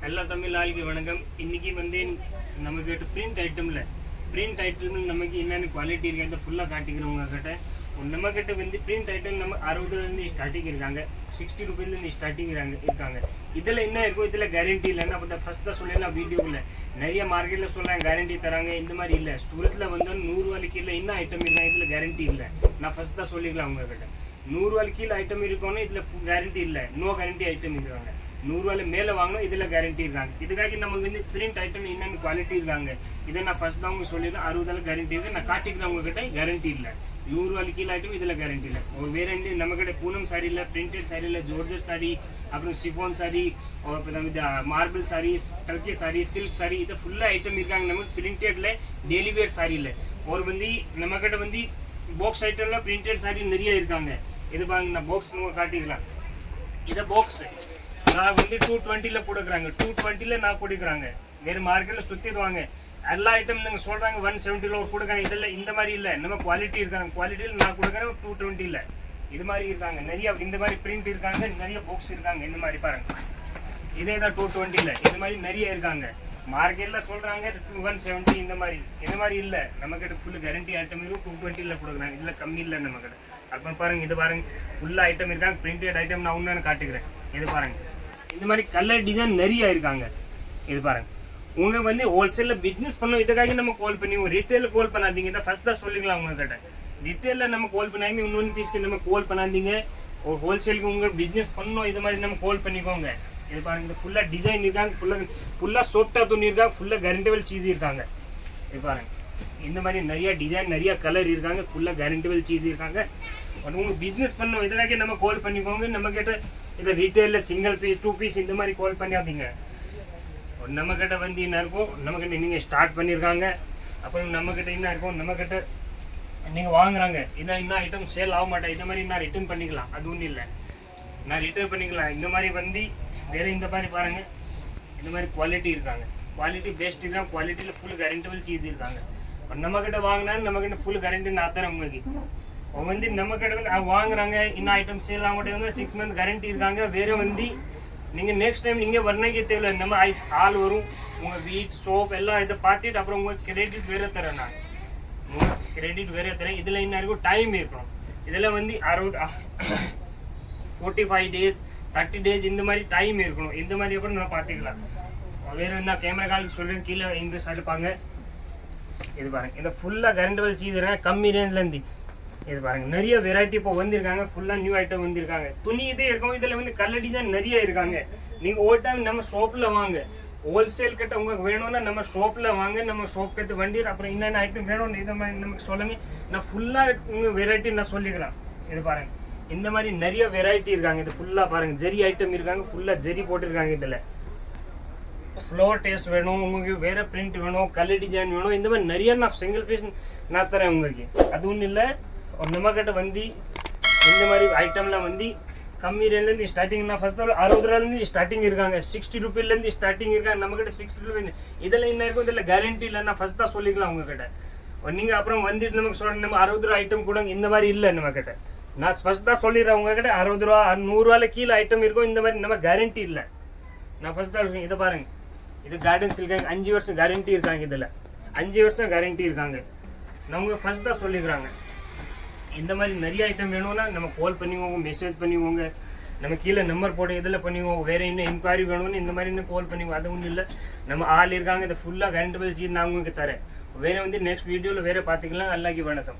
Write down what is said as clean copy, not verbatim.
எல்லா தமிழ் ஆளுக்கு வணக்கம். இன்னைக்கு வந்து நமக்கு பிரிண்ட் ஐட்டம்ல நமக்கு என்னென்ன குவாலிட்டி இருக்கு அந்த ஃபுல்லாக காட்டிக்கிறோம் உங்ககிட்ட. நம்ம கிட்ட வந்து பிரிண்ட் ஐட்டம் நம்ம 60 ஸ்டார்டிங் இருக்காங்க, 60 ரூபீஸ்லேருந்து ஸ்டார்டிங் இருக்காங்க. இதில் என்ன இருக்கும், இதில் கேரண்டி இல்லைன்னா அப்போ ஃபர்ஸ்ட் தான் சொல்லலாம் வீடியோவில். நிறைய மார்க்கெட்டில் சொல்கிறாங்க கேரண்டி தராங்க, இந்த மாதிரி இல்லை. சூரத்தில் வந்து 100 ரூபாய்க்கு இல்லை என்ன ஐட்டம் இருக்காங்க, இதில் கேரண்டி இல்லை. நான் ஃபர்ஸ்ட் தான் சொல்லிக்கலாம் உங்ககிட்ட. 100 ரூபாய்க்கு கீழே ஐட்டம் இருக்கணும், இதில் கேரண்டி இல்லை. நோ கேரண்டி ஐட்டம் இருக்காங்க. 100 ரூபாயில மேலே வாங்கணும், இதில் கேரண்டி இருக்காங்க. இதுக்காக நமக்கு வந்து பிரிண்ட் ஐட்டம் என்னென்ன குவாலிட்டி இருக்காங்க இதை நான் ஃபர்ஸ்ட் தான் உங்களுக்கு சொல்லிடுறேன். 60 கேரண்டி இருக்குது. நான் காட்டிக்கிறேன் உங்ககிட்ட கேரண்டி இல்லை. 100 ரூபாய்க்கு கீழே ஐட்டம் இதில் கேரண்டி இல்லை. வேற எந்த நம்ம கிட்ட பூனம் சாரி இல்லை, பிரிண்டட் சாரி இல்லை, ஜோர்ஜட் சாரி, அப்புறம் சிஃபான் சாரி, அப்புறம் marble saris, Turkey sari, silk sari, இது ஃபுல்லாக ஐட்டம் இருக்காங்க. நமக்கு பிரிண்டட்ல டெய்லி வேர் சாரி இல்லை. ஒரு வந்து நம்ம கிட்ட வந்து பாக்ஸ் ஐட்டம்ல பிரிண்டட் சாரி நிறைய இருக்காங்க. இது பாருங்க, நான் பாக்ஸ் நம்ம காட்டிக்கலாம். இதை பாக்ஸ் நான் வந்து 220 கொடுக்குறாங்க, 220 நான் கொடுக்குறாங்க. வேறு மார்க்கெட்டில் சுற்றிடுவாங்க. எல்லா ஐட்டம் நீங்கள் சொல்கிறாங்க 170 கொடுக்குறாங்க. இதில் இந்த மாதிரி இல்லை, நம்ம குவாலிட்டி இருக்காங்க. குவாலிட்டியில் நான் கொடுக்குறேன் 220. இது மாதிரி இருக்காங்க நிறைய. இந்த மாதிரி பிரிண்ட் இருக்காங்க, நிறைய பாக்ஸ் இருக்காங்க. இந்த மாதிரி பாருங்க, இதே தான் 220. இது மாதிரி நிறைய இருக்காங்க. மார்க்கெட்டில் சொல்கிறாங்க 170 இந்த மாதிரி இல்லை. நம்மக்கிட்ட ஃபுல் கேரண்டி ஐட்டம் இருக்கும். 220 கொடுக்குறாங்க. இதில் கம்மி இல்லை நம்மக்கிட்ட. அப்புறம் பாருங்க, இது பாருங்க ஃபுல்லாக ஐட்டம் இருக்காங்க. பிரிண்டட் ஐட்டம் நான் ஒன்று காட்டுக்கிறேன். இது பாருங்க, இந்த மாதிரி கலர் டிசைன் நிறைய இருக்காங்க. இது பாருங்க, உங்களுக்கு வந்து ஹோல்சேலில் பிஸ்னஸ் பண்ணோம். இதுக்காக நம்ம கால் பண்ணுவோம். ரீட்டெயிலில் கால் பண்ணாதீங்க. இதை ஃபர்ஸ்ட் தான் சொல்லிக்கலாம் உங்ககிட்ட. ரீட்டெயிலில் நம்ம கால் பண்ணாங்க, இன்னொன்று பீஸ்க்கு நம்ம கால் பண்ணாதீங்க. ஒரு ஹோல்சேலுக்கு உங்களுக்கு பிஸ்னஸ் பண்ணணும், இது மாதிரி நம்ம கால் பண்ணிக்கோங்க. இது பாருங்க, இது ஃபுல்லாக டிசைன் இருக்காங்க, ஃபுல்லாக சோப்டா துணி இருக்காங்க, ஃபுல்லாக கேரண்டிபிள் சீஸ் இருக்காங்க. இது பாருங்க, இந்த மாதிரி நிறைய டிசைன் நிறைய கலர் இருக்காங்க, ஃபுல்லாக கேரண்டிபிள் சீஸ் இருக்காங்க. உங்களுக்கு பிஸ்னஸ் பண்ணணும், இதுக்காக நம்ம கால் பண்ணிக்கோங்க. நம்ம கிட்ட இதை ரீட்டெயிலில் சிங்கிள் பீஸ் 2 பீஸ் இந்த மாதிரி கால் பண்ணாதீங்க. நம்மக்கிட்ட வந்து என்ன இருக்கும், நம்மக்கிட்ட நீங்கள் ஸ்டார்ட் பண்ணியிருக்காங்க. அப்புறம் நம்மக்கிட்ட என்ன இருக்கும், நம்மக்கிட்ட நீங்கள் வாங்குறாங்க. இதான் இன்னும் ஐட்டம் சேல் ஆக மாட்டேன், இந்த மாதிரி நான் ரிட்டர்ன் பண்ணிக்கலாம். அது ஒன்றும் இல்லை, நான் ரிட்டர்ன் பண்ணிக்கலாம். இந்த மாதிரி வந்து வேறு இந்த மாதிரி பாருங்கள், இந்த மாதிரி குவாலிட்டி இருக்காங்க. குவாலிட்டி பெஸ்ட் இருக்காங்க. குவாலிட்டியில் ஃபுல் கேரண்டிபிள் சீஸ் இருக்காங்க. நம்மக்கிட்ட வாங்கினா நம்மக்கிட்ட ஃபுல் கேரண்டி நான் தரேன் உங்களுக்கு. அவங்க வந்து நம்மக்கிட்ட வந்து வாங்குறாங்க, இன்னும் ஐட்டம் சேல் ஆக மாட்டேங்க. 6 மந்த் கேரண்டி இருக்காங்க. வேறு வந்து நீங்கள் நெக்ஸ்ட் டைம் நீங்கள் வரணுக்கே தேவையில்லை. நம்ம ஆள் வரும், உங்கள் வீட் சோப் எல்லாம் இதை பார்த்துட்டு அப்புறம் உங்கள் கிரெடிட் வேறு தரேன். நான் உங்கள் கிரெடிட் வேறு தரேன். இதில் என்ன இருக்கும், டைம் இருக்கணும். இதில் வந்து 45 டேஸ் 30 டேஸ் இந்த மாதிரி டைம் இருக்கணும். இந்த மாதிரி அப்புறம் நம்ம பார்த்துக்கலாம். வேறு என்ன கேமரா காலுக்கு சொல்லுங்க, கீழே இந்த சைடு பாருங்க. இது பாருங்க, இந்த ஃபுல்லாக கேரண்டிபிள் சீஸ் இருக்காங்க கம்மி ரேஞ்சிலேருந்து. இது பாருங்க, நிறைய வெரைட்டி இப்போ வந்திருக்காங்க. ஃபுல்லாக நியூ ஐட்டம் வந்திருக்காங்க. துணி இதே இருக்கும். இதில் வந்து கலர் டிசைன் நிறைய இருக்காங்க. நீங்கள் ஒரு டைம் நம்ம ஷாப்பில் வாங்க. ஹோல்சேல் கிட்ட உங்களுக்கு வேணும்னா நம்ம ஷாப்பில் வாங்க. நம்ம ஷாப் கிட்ட வண்டி அப்புறம் என்னென்ன ஐட்டம் வேணும்னு இதை மாதிரி நமக்கு சொல்லுங்கள். நான் ஃபுல்லாக உங்கள் வெரைட்டி நான் சொல்லிக்கலாம். இது பாருங்க, இந்த மாதிரி நிறைய வெரைட்டி இருக்காங்க. இது ஃபுல்லாக பாருங்கள், ஜெரி ஐட்டம் இருக்காங்க. ஃபுல்லாக ஜெரி போட்டிருக்காங்க. இதில் ஃப்ளோர் டேஸ்ட் வேணும், உங்களுக்கு வேறு பிரிண்ட் வேணும், கலர் டிசைன் வேணும், இந்த மாதிரி நிறைய நான் சிங்கிள் பீஸ் நான் தரேன் உங்களுக்கு. அது ஒன்றும் இல்லை. நம்மக்கிட்ட வந்து இந்த மாதிரி ஐட்டம்லாம் வந்து கம்மி ரேஞ்சிலேருந்து ஸ்டார்டிங்னா ஃபர்ஸ்ட் 60 ரூபாயிலேருந்து ஸ்டார்டிங் இருக்காங்க. 60 ரூபீலேருந்து ஸ்டார்டிங் இருக்காங்க. நம்மக்கிட்ட 60 ரூபீ. இதில் என்ன இருக்கும், இதில் கேரண்டி இல்லை. நான் ஃபர்ஸ்ட் தான் சொல்லிக்கலாம் உங்ககிட்ட. நீங்கள் அப்புறம் வந்துட்டு நமக்கு சொல்ல நம்ம 60 ரூபா ஐட்டம் கூட இந்த மாதிரி இல்லை நம்மக்கிட்ட. நான் ஃபர்ஸ்ட் தான் சொல்லிடுறேன் உங்ககிட்ட. 60 ரூபா 100 ரூபாயில் கீழே ஐட்டம் இருக்கும். இந்த மாதிரி நம்ம கேரண்டி இல்லை. நான் ஃபர்ஸ்ட் தான் சொல்லுவேன். இதை பாருங்கள், இது கார்டன்ஸ் இருக்காங்க. 5 வருஷம் கேரண்டி இருக்காங்க. இதில் 5 வருஷம் கேரண்டி இருக்காங்க. நான் உங்களுக்கு ஃபர்ஸ்ட் தான் சொல்லிக்கிறாங்க. இந்த மாதிரி நிறைய ஐட்டம் வேணும்னா நம்ம கால் பண்ணிக்கோங்க, மெசேஜ் பண்ணிக்கோங்க. நம்ம கீழே நம்பர் போட்டு இதில் பண்ணிக்குவோம். வேறு இன்னும் என்கொயரி வேணும்னு இந்த மாதிரி இன்னும் கால் பண்ணிக்குவோம். அது ஒன்றும் இல்லை. நம்ம ஆள் இருக்காங்க. இதை ஃபுல்லாக கேரண்டிபிள் சீட் நான் உங்களுக்கு தரேன். வேறு வந்து நெக்ஸ்ட் வீடியோவில் வேறு பார்த்துக்கலாம். அல்லாஹ்க்கு வணக்கம்.